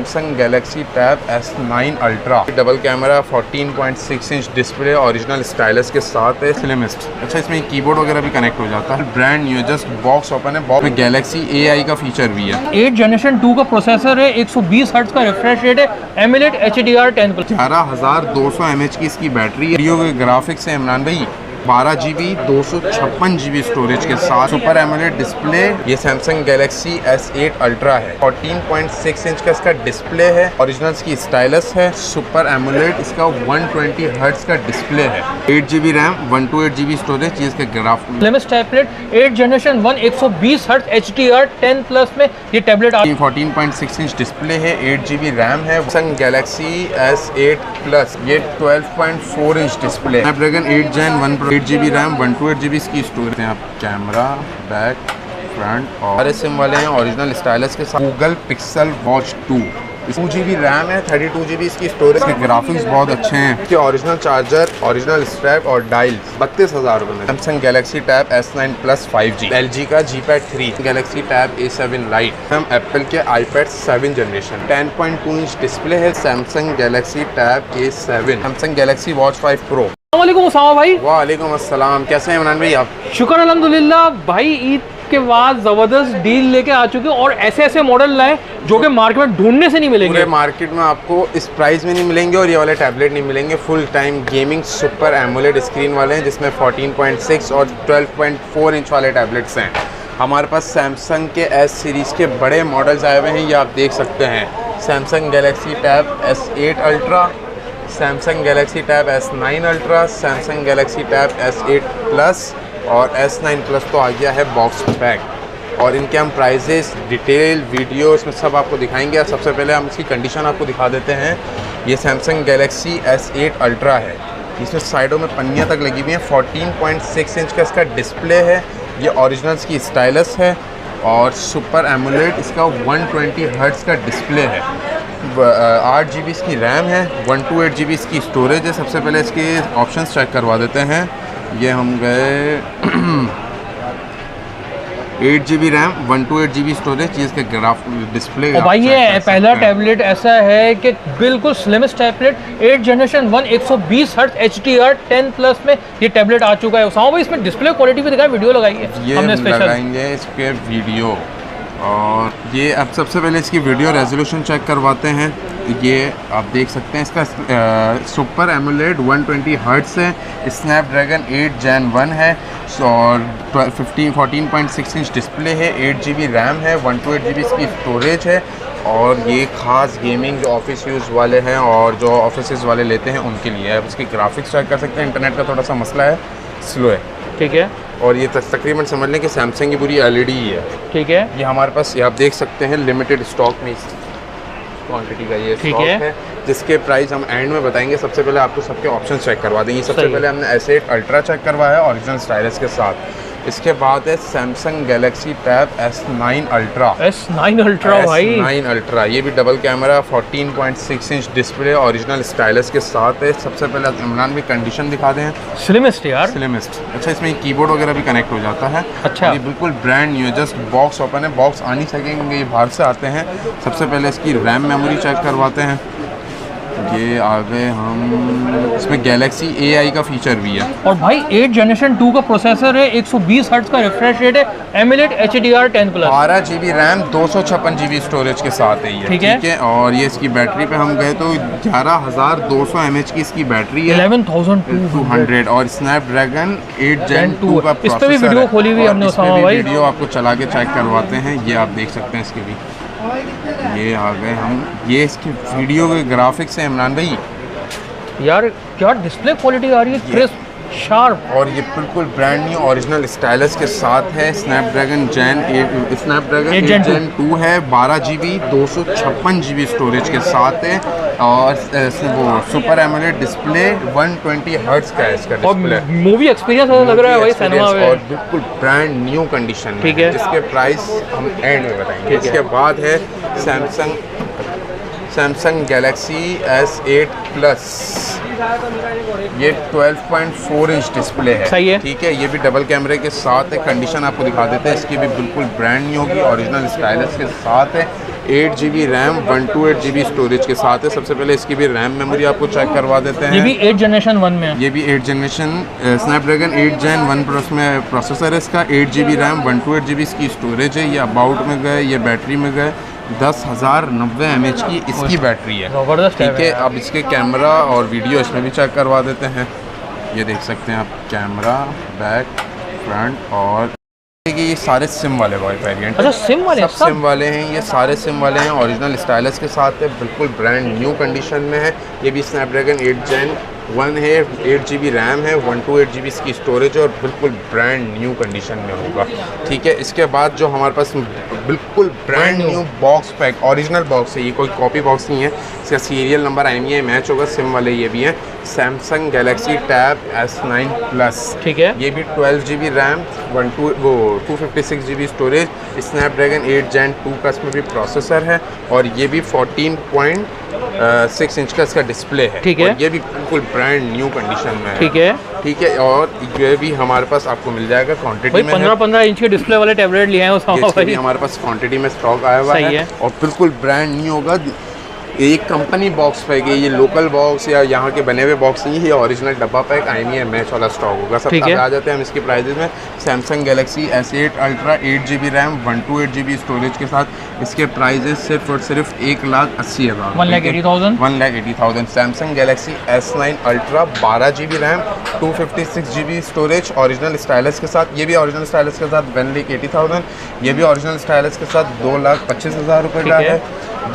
Samsung Galaxy tab S9 ultra, double camera, 14.6 inch display, original stylus के साथ है, स्लिमिस्ट। अच्छा, इसमें कीबोर्ड वगैरह भी कनेक्ट हो जाता है। Brand new, just box open है। बॉक्स में गैलेक्सी AI का फीचर भी है। 8 जनरेशन 2 का प्रोसेसर है, 120 हर्ट्ज का रिफ्रेश रेट है, AMOLED HDR10 11200 mAh की इसकी बैटरी है। वीडियो के ग्राफिक्स है इमरान भाई, 12 GB 256 GB स्टोरेज के साथ, सुपर एमोलेड डिस्प्ले। ये सैमसंग गैलेक्सी S8 अल्ट्रा है, 14.6 इंच का इसका डिस्प्ले है, ओरिजिनल की स्टाइलस है, सुपर एमोलेड इसका 120 हर्ट्ज का डिस्प्ले है, 8 GB रैम, 128 GB स्टोरेज। ये इसके graph slimmest tablet 8 generation 1 120 hertz HDR10 plus में ये टैबलेट 14.6 इंच डिस्प्ले है, 8 GB रैम है। सैमसंग गैलेक्सी S8 प्लस, ये 12.4 inch display, Snapdragon 8 Gen 1 Pro, 8 GB रैम, 128 GB इसकी स्टोरेज है। आप कैमरा, बैक, फ्रंट और सिम वाले हैं, ओरिजिनल स्टाइलस के साथ। Google Pixel Watch 2, 2 GB RAM है, 32 GB इसकी स्टोरेज। के ग्राफिक्स बहुत अच्छे हैं। इसके ओरिजिनल चार्जर, ओरिजिनल स्ट्रैप और डायल 32,000 रुपये में। Samsung Galaxy tab S9 Plus 5G, LG का G-Pad 3, Galaxy tab A7 light, हम एप्पल के iPad 7 जनरेशन, 10.2 इंच डिस्प्ले है। Samsung Galaxy tab A7, Samsung Galaxy watch 5 Pro। वालेकुम उसामा भाई। वालेकुम अस्सलाम, कैसे हैं इमरान भाई आप? शुक्र अल्हम्दुलिल्लाह भाई, ईद के बाद ज़बरदस्त डील लेके आ चुके हैं और ऐसे ऐसे मॉडल लाए जो कि मार्केट में ढूंढने से नहीं मिलेंगे। पूरे मार्केट में आपको इस प्राइस में नहीं मिलेंगे और ये वाले टैबलेट नहीं मिलेंगे। Full time gaming super AMOLED screen वाले हैं, जिसमें 14.6 और 12.4 इंच वाले टैबलेट्स हैं। हमारे पास सैमसंग के S सीरीज़ के बड़े मॉडल्स आए हुए हैं, ये आप देख सकते हैं। Samsung Galaxy tab S8 ultra, Samsung Galaxy tab S9 ultra, Samsung Galaxy tab S8 plus और S9 प्लस तो आ गया है बॉक्स पैक। और इनके हम प्राइजेस, डिटेल, वीडियो इसमें सब आपको दिखाएंगे। सबसे पहले हम इसकी कंडीशन आपको दिखा देते हैं। ये सैमसंग गैलेक्सी S8 अल्ट्रा है, इसमें साइडों में पन्नियाँ तक लगी हुई हैं, 14.6 इंच का इसका डिस्प्ले है, ये ओरिजिनल्स की स्टाइलस है और सुपर एमोलेड इसका 120 हर्ट्ज का डिस्प्ले है। 8 GB इसकी रैम है, 128 GB इसकी स्टोरेज है। सबसे पहले इसके ऑप्शंस चेक करवा देते हैं। ये हम गए 8 GB रैम, 128 GB स्टोरेज। ये इसके ग्राफ डिस्प्ले। भाई ये पहला टैबलेट ऐसा है कि बिल्कुल slimmest tablet, 8 generation 1 120 hertz HDR10 plus में ये टैबलेट आ चुका है। उसामा भाई इसमें डिस्प्ले क्वालिटी भी दिखाएं, वीडियो लगाइए, हमने स्पेशल लगाएंगे इस पे वीडियो। और ये अब सबसे पहले इसकी वीडियो रेजोल्यूशन चेक करवाते हैं। ये आप देख सकते हैं, इसका सुपर एमोलेड 120 हर्ट्ज है, स्नैपड्रैगन 8 Gen 1 है और 14.6 इंच डिस्प्ले है, 8 GB रैम है, 128 GB इसकी स्टोरेज है। और ये ख़ास गेमिंग जो ऑफिस यूज़ वाले हैं और जो ऑफिस वाले लेते हैं उनके लिए है। अब इसकी ग्राफिक्स चेक कर सकते हैं। इंटरनेट का थोड़ा सा मसला है, स्लो है, ठीक है। और ये तकरीबन समझ लें कि सैमसंग की पूरी LED ही है, ठीक है। ये हमारे पास, ये आप देख सकते हैं, लिमिटेड स्टॉक में इस क्वांटिटी का ये स्टॉक है, जिसके प्राइस हम एंड में बताएंगे। सबसे पहले आपको सबके ऑप्शन चेक करवा देंगे। सबसे पहले हमने S8 अल्ट्रा चेक करवाया है ओरिजिनल स्टाइलस के साथ। इसके बाद है Samsung Galaxy tab S9 ultra, S9 ultra भाई, S9 अल्ट्रा, ये भी double camera, 14.6 inch display, original stylus के साथ है। सबसे पहले इमरान भी कंडीशन दिखा दें। स्लिमिस्ट यार, स्लिमिस्ट। अच्छा, इसमें कीबोर्ड वगैरह भी कनेक्ट हो जाता है। अच्छा, ये बिल्कुल ब्रांड न्यू है, जस्ट बॉक्स ओपन है, बॉक्स आ नहीं सकेंगे, ये बाहर से आते हैं। सबसे पहले इसकी रैम मेमोरी चेक करवाते हैं। ये आ गए हम, इसमें गैलेक्सी AI का फीचर भी है। और भाई 8 जनरेशन 2 का प्रोसेसर है, 120 हर्ट्ज का रिफ्रेश रेट है, AMOLED HDR10 plus, 12 GB RAM, 256 GB storage के साथ है ये, ठीक है। और ये इसकी बैटरी पे हम गए तो 11,200 mAh की इसकी बैटरी है, 11,200 और स्नैपड्रैगन 8 Gen 2 का प्रोसेसर। इस पे भी वीडियो खोली हुई हमने उसामा भाई, वीडियो आपको चला के चेक करवाते हैं। ये आप देख सकते हैं इसके भी, ये आ गए हम, ये इसके वीडियो के ग्राफिक्स हैं इमरान भाई। यार क्या डिस्प्ले क्वालिटी आ रही है, क्रिस्प, शार्प, और ये बिल्कुल ब्रांड न्यू ओरिजिनल स्टाइलस के साथ है। स्नैपड्रैगन 8 Gen 2 है, 12 GB 256 GB स्टोरेज के साथ है और वो सुपर एमोलेड डिस्प्ले 120 हर्ट्ज का है इसका डिस्प्ले। मूवी एक्सपीरियंस लग रहा है भाई सिनेमा में, और बिल्कुल ब्रांड न्यू कंडीशन में, ठीक है, जिसके प्राइस हम एंड में बताएंगे। इसके बाद है सैमसंग गैलेक्सी S8 प्लस, ये 12.4 इंच डिस्प्ले है, सही है, ठीक है। ये भी डबल कैमरे के साथ है। कंडीशन आपको दिखा देते हैं, इसकी भी बिल्कुल ब्रांड न्यू होगी, ओरिजिनल स्टाइलस के साथ है। 8 GB रैम 128 GB स्टोरेज के साथ है। सबसे पहले इसकी भी रैम मेमोरी आपको चेक करवा देते हैं। ये भी 8 जनरेशन 1 में है। ये भी 8 जनरेशन स्नैपड्रैगन 8 Gen 1 में प्रोसेसर है इसका। 8 GB रैम 128 GB इसकी स्टोरेज है। ये अबाउट में गए, ये बैटरी में गए, 10,090 mAh की इसकी बैटरी है। ज़बरदस्त ठीक है, अब इसके कैमरा और वीडियो इसमें भी चेक करवा देते हैं। ये देख सकते हैं आप, कैमरा, बैक, फ्रंट, और ये सारे सिम वाले वेरिएंट। अच्छा, सिम वाले सब सिम वाले हैं, ये सारे सिम वाले हैं। ओरिजिनल स्टाइलस के साथ है, बिल्कुल ब्रांड न्यू कंडीशन में है। ये भी स्नैपड्रैगन 8 Gen 1 है, 8 GB रैम है, 128 GB इसकी स्टोरेज है और बिल्कुल ब्रांड न्यू कंडीशन में होगा। ठीक है, इसके बाद जो हमारे पास बिल्कुल brand new box pack, original box है, ये कोई कॉपी बॉक्स नहीं है। इसका सीरियल नंबर IMEI मैच होगा, सिम वाले ये भी हैं। Samsung Galaxy tab S9 plus. ठीक है, ये भी 12 GB RAM 256 GB storage, Snapdragon 8 Gen 2 का इसमें भी प्रोसेसर है और ये भी 14.6 इंच का इसका डिस्प्ले है। ठीक है, ये भी बिल्कुल ब्रांड न्यू कंडीशन में है। ठीक है, ठीक है, और ये भी हमारे पास आपको मिल जाएगा क्वांटिटी में। 15-15 इंच के डिस्प्ले वाले टैबलेट लिए हैं उसमें हमारे पास क्वांटिटी में स्टॉक आया हुआ है और बिल्कुल ब्रांड न्यू होगा। एक कंपनी बॉक्स पैक है, ये लोकल बॉक्स या यहाँ के बने हुए बॉक्स नहीं है, ये ओरिजिनल डब्बा पैक IMEI मैच वाला स्टॉक होगा। सब आ जाते हैं हम इसके प्राइजेस में। Samsung Galaxy S8 ultra 8 GB रैम 128 GB स्टोरेज के साथ इसके प्राइजेस सिर्फ और सिर्फ 1,80,000, 1,80,000। Samsung Galaxy S9 ultra 12 GB RAM 256 GB storage original stylus के साथ, ये भी ओरिजिनल स्टाइलस के साथ 1,80,000। ये भी ओरिजिनल स्टाइलस के साथ 2,25,000 रुपये का है।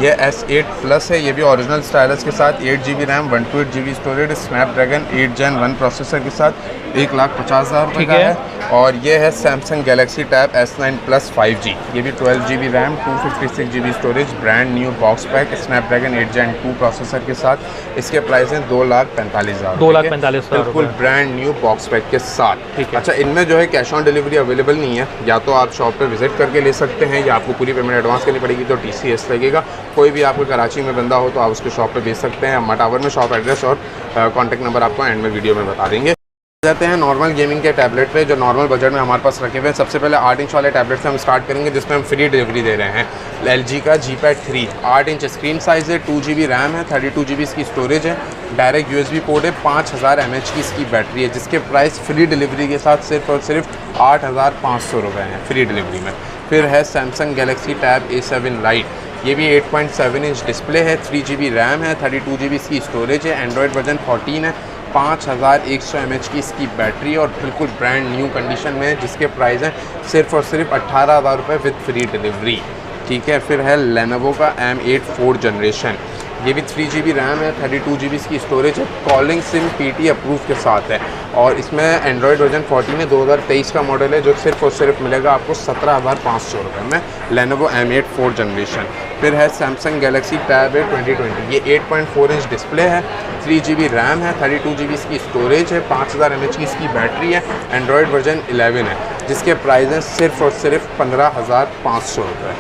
ये S8 प्लस है, ये भी ओरिजिनल स्टाइलस के साथ 8 GB रैम 128 GB storage, Snapdragon 8 Gen 1 processor के साथ 1,50,000 रुपये का है। और ये है Samsung Galaxy tab S9 plus 5G, ये भी 12 GB RAM 256 GB storage, brand new box pack, Snapdragon 8 Gen 2 processor के साथ। इसके प्राइस हैं 2,45,000, 2,45,000 बिल्कुल ब्रांड न्यू बॉक्स पैक के साथ। ठीक है, अच्छा, इनमें जो है कैश ऑन डिलीवरी अवेलेबल नहीं है, या तो आप शॉप पे विजिट करके ले सकते हैं या आपको पूरी पेमेंट एडवांस करनी पड़ेगी तो TCS लगेगा। कोई भी आपको कराची में बंदा हो तो आप उसके शॉप पे भेज सकते हैं। अम्मा टावर में शॉप एड्रेस और कॉन्टैक्ट नंबर आपको एंड में वीडियो में बता देंगे। जाते हैं नॉर्मल गेमिंग के टैबलेट पे, जो नॉर्मल बजट में हमारे पास रखे हुए हैं। सबसे पहले 8 इंच वाले टैबलेट से हम स्टार्ट करेंगे, जिसमें हम फ्री डिलीवरी दे रहे हैं। LG का G-Pad 3 8 इंच स्क्रीन साइज़ है, 2 GB रैम है, 32 GB इसकी स्टोरेज है, डायरेक्ट USB पोर्ट है, 5,000 mAh की इसकी बैटरी है, जिसके प्राइस फ्री डिलीवरी के साथ सिर्फ और सिर्फ 8,500 रुपये हैं फ्री डिलीवरी में। फिर है Samsung Galaxy tab A7 light, ये भी 8.7 इंच डिस्प्ले है, 3 GB रैम है, 32 GB इसकी स्टोरेज है, एंड्रॉयड वर्जन 14 है, 5,100 mAh की इसकी बैटरी और बिल्कुल ब्रांड न्यू कंडीशन में है, जिसके प्राइस हैं सिर्फ और सिर्फ 18,000 रुपये विद फ्री डिलीवरी। ठीक है, फिर है लेनोवो का M8 4th जनरेशन, ये भी 3 GB रैम है, 32 GB इसकी स्टोरेज है, कॉलिंग सिम PT अप्रूव के साथ है और इसमें एंड्रॉयड वर्जन 14 है, 2023 का मॉडल है, जो सिर्फ और सिर्फ मिलेगा आपको 17,500 रुपये में, लेनोवो M8 4th जनरेशन। फिर है सैमसंग गैलेक्सी टैब है 2020, ये 8.4 इंच डिस्प्ले है, 3 GB रैम है, 32 GB इसकी स्टोरेज है, 5,000 mAh की इसकी बैटरी है, एंड्रॉयड वर्जन 11 है, जिसके प्राइस हैं सिर्फ और सिर्फ 15,500 रुपये।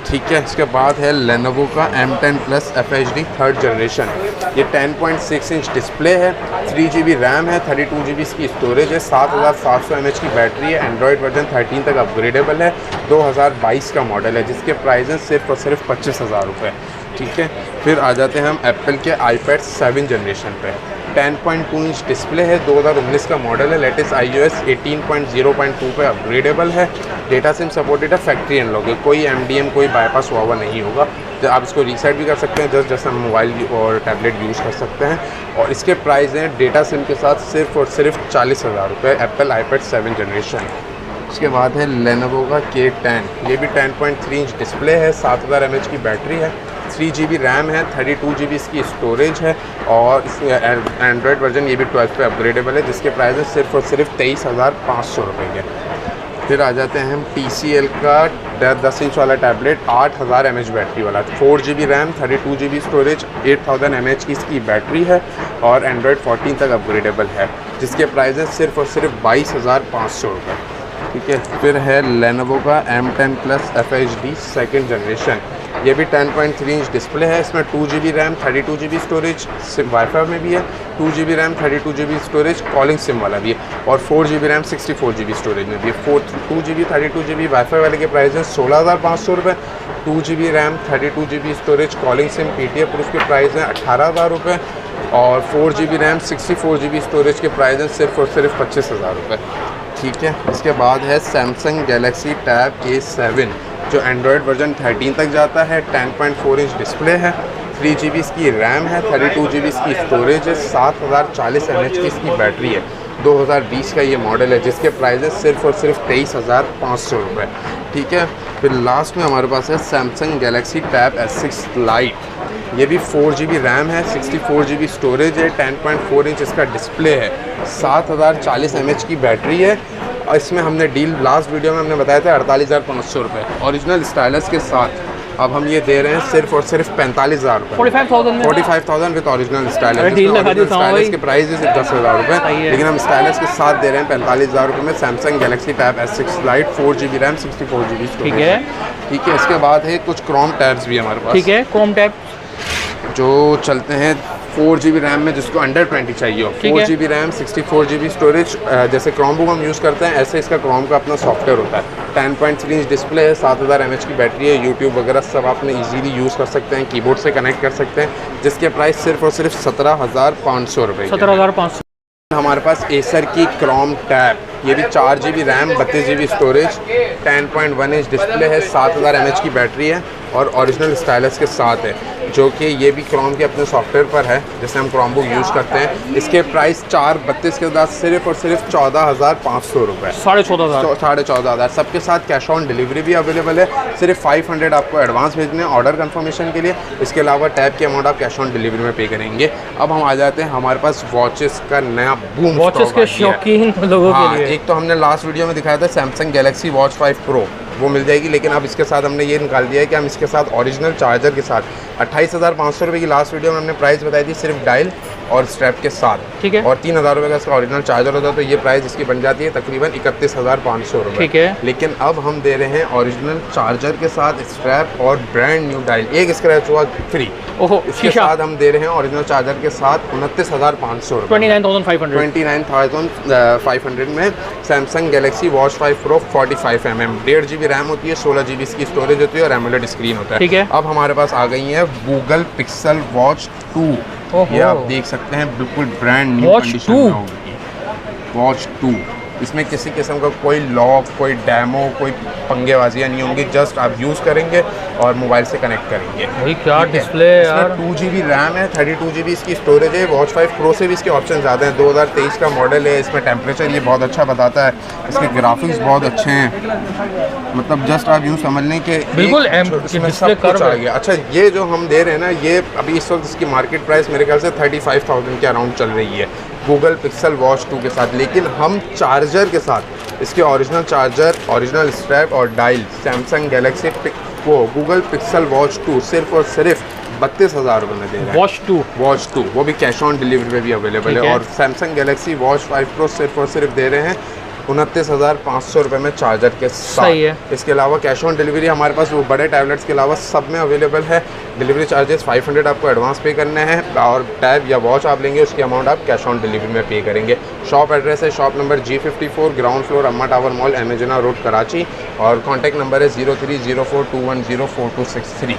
ठीक है, इसके बाद है लेनोवो का M10 Plus FHD 3rd generation, ये 10.6 इंच डिस्प्ले है, 3 GB रैम है, 32 GB इसकी स्टोरेज है, 7,700 mAh की बैटरी है, एंड्रॉयड वर्जन 13 तक अपग्रेडेबल है, 2022 का मॉडल है, जिसके प्राइस हैं सिर्फ और सिर्फ 25,000 रुपये। ठीक है, फिर आ जाते हैं हम एप्पल के iPad 7 जनरेशन पे, 10.2 इंच डिस्प्ले है, 2019 का मॉडल है, लेटेस्ट iOS 18.0.2 पे अपग्रेडेबल है, डेटा सिम सपोर्टेड है, फैक्ट्री अनलॉक है, कोई MDM कोई बाईपास हुआ हुआ नहीं होगा, तो आप इसको रीसेट भी कर सकते हैं जैसे हम मोबाइल और टैबलेट यूज़ कर सकते हैं। और इसके प्राइस हैं डेटा सिम के साथ सिर्फ और सिर्फ 40,000 रुपये, एप्पल iPad 7 जनरेशन। उसके बाद है लेनोवो का K10, ये भी 10.3 इंच डिस्प्ले है, 7,000 mAh की बैटरी है, 3 GB रैम है, 32 GB इसकी स्टोरेज है और एंड्रॉयड वर्जन ये भी 12 पे अपग्रेडेबल है, जिसके प्राइस है सिर्फ और सिर्फ 23,500 रुपये के। फिर आ जाते हैं हम TCL का 10 इंच वाला टैबलेट, 8,000 mAh बैटरी वाला, 4 GB RAM, 32 GB storage, 8,000 mAh की इसकी बैटरी है और एंड्रॉयड 14 तक अपग्रेडेबल है, जिसके प्राइस है सिर्फ और सिर्फ 22,500 रुपये। ठीक है, फिर है लेनोवो का M10 Plus FHD 2nd generation, ये भी 10.3 इंच डिस्प्ले है, इसमें 2GB RAM 32GB storage, wifi में भी है, 2GB RAM 32GB storage, calling SIM वाला भी है, और 4GB रैम 64GB स्टोरेज में भी है। 2GB 32GB वाईफाई वाले के प्राइस हैं 16,500 रुपये, 2GB RAM 32GB storage, calling SIM PTF proof के प्राइस हैं 18,000 रुपये, और 4GB रैम 64GB स्टोरेज के प्राइस हैं सिर्फ और सिर्फ 25,000 रुपये। ठीक है, इसके बाद है सैमसंग गैलेक्सी टैब A7 जो एंड्रॉयड वर्जन 13 तक जाता है, 10.4 इंच डिस्प्ले है, 3GB इसकी रैम है, 32GB इसकी स्टोरेज है, 7040 mAh की इसकी बैटरी है, 2020 का ये मॉडल है जिसके प्राइस है सिर्फ और सिर्फ 23,500 रुपये। ठीक है, फिर लास्ट में हमारे पास है Samsung Galaxy tab S6 light, ये भी 4GB रैम है, 64GB स्टोरेज है, 10.4 इंच इसका डिस्प्ले है, 7040 mAh की बैटरी है, और इसमें हमने डील लास्ट वीडियो में हमने बताया था 48,500 रुपये ओरिजिनल स्टाइलस के साथ। अब हम ये दे रहे हैं सिर्फ और सिर्फ 45,000 रुपये, 45,000 विद ओरिजिनल स्टाइलस के प्राइस है सिर्फ 10,000 रुपये, लेकिन हम स्टाइलस के साथ दे रहे हैं 45,000 रुपये में Samsung Galaxy tab S6 light, 4GB RAM 64GB storage. ठीक है, इसके बाद है कुछ क्रोम टैब्स भी हमारे पास। ठीक है, क्रोम टैब जो चलते हैं 4GB रैम में जिसको अंडर 20 चाहिए हो, 4GB रैम 64GB स्टोरेज, जैसे क्रोम बुक हम यूज़ करते हैं ऐसे इसका क्रोम का अपना सॉफ्टवेयर होता है, 10.3 इंच डिस्प्ले है, 7000 mAh की बैटरी है, यूट्यूब वगैरह सब आपने इजीली यूज़ कर सकते हैं, कीबोर्ड से कनेक्ट कर सकते हैं, जिसके प्राइस सिर्फ और सिर्फ 17,500 रुपये। 17,500। हमारे पास एसर की क्रोम टैब, ये भी 4GB RAM 32GB storage, 10.1 inch display है, 7000 mAh की बैटरी है, और ओरिजिनल स्टाइलस के साथ है, जो कि ये भी क्रोम के अपने सॉफ्टवेयर पर है जिससे हम क्रोम बुक यूज़ करते हैं। इसके प्राइस 432 के साथ सिर्फ और सिर्फ 14,500 रुपये, 14,500। सबके साथ कैश ऑन डिलीवरी भी अवेलेबल है, सिर्फ 500 आपको एडवांस भेजने हैं ऑर्डर कंफर्मेशन के लिए, इसके अलावा टैब की अमाउंट आप कैश ऑन डिलीवरी में पे करेंगे। अब हम आ जाते हैं हमारे पास वॉचेस का नया बूम, वॉचेस के शौकीन लोगों के लिए। एक तो हमने लास्ट वीडियो में दिखाया था सैमसंग गैलेक्सी वॉच 5 प्रो, वो मिल जाएगी, लेकिन अब इसके साथ हमने ये निकाल दिया है कि हम इसके साथ ओरिजिनल चार्जर के साथ 28,500 रुपये की लास्ट वीडियो में हमने प्राइस बताई थी सिर्फ डायल और स्ट्रैप के साथ। ठीक है, और 3,000 रुपये का इसका ओरिजिनल चार्जर होता है, तो ये प्राइस इसकी बन जाती है तकरीबन 31,500 रुपये। ठीक है, लेकिन अब हम दे रहे हैं ओरिजिनल चार्जर के साथ स्ट्रैप और ब्रांड न्यू डायल, एक स्क्रैच हुआ फ्री। इसके साथ हम दे रहे हैं ओरिजिनल चार्जर के साथ 29,500 रुपये, 29,500 में Samsung Galaxy watch 5 pro 45mm, 1.5GB RAM होती है, 16GB इसकी स्टोरेज होती है, और एमोलेड स्क्रीन होता है। ठीक है, अब हमारे पास आ गई है गूगल पिक्सल वॉच 2, ये आप देख सकते हैं बिल्कुल ब्रांड न्यू कंडीशन में होगी वॉच 2। इसमें किसी किस्म का कोई लॉक, कोई डैमो, कोई पंगेबाजियाँ नहीं होंगी, जस्ट आप यूज़ करेंगे और मोबाइल से कनेक्ट करेंगे। भाई क्या डिस्प्ले है यार, 2GB रैम है, 32GB इसकी स्टोरेज है, वॉच 5 प्रो से भी इसके ऑप्शन ज़्यादा हैं, 2023 का मॉडल है, इसमें टेम्परेचर ये बहुत अच्छा बताता है, इसके ग्राफिक्स बहुत अच्छे हैं, मतलब जस्ट आप यूँ समझ लें कि बिल्कुल इसमें सब कुछ आ गया। अच्छा, ये जो हम दे रहे हैं ना, ये अभी इस वक्त इसकी मार्केट प्राइस मेरे ख्याल से 35,000 के अराउंड चल रही है गूगल पिक्सल वॉच 2 के साथ, लेकिन हम चार्जर के साथ इसके ओरिजिनल चार्जर, ओरिजिनल स्ट्रैप और dial Samsung Galaxy Google Pixel Watch 2 सिर्फ और सिर्फ 32,000 रुपये में दे रहे हैं। वॉच 2 वो भी कैश ऑन डिलीवरी में भी अवेलेबल है, और सैमसंग गैलेक्सी वॉच 5 प्रो सिर्फ और सिर्फ दे रहे हैं 29,500 रुपये में चार्जर के साथ। सही है। इसके अलावा कैश ऑन डिलीवरी हमारे पास वो बड़े टैबलेट्स के अलावा सब में अवेलेबल है। डिलीवरी चार्जेस 500 आपको एडवांस पे करने हैं, और टैब या वॉच आप लेंगे उसकी अमाउंट आप कैश ऑन डिलीवरी में पे करेंगे। शॉप एड्रेस है shop number G54 ground floor अम्मा टावर मॉल एमेजना रोड कराची, और कॉन्टैक्ट नंबर है 030421042663।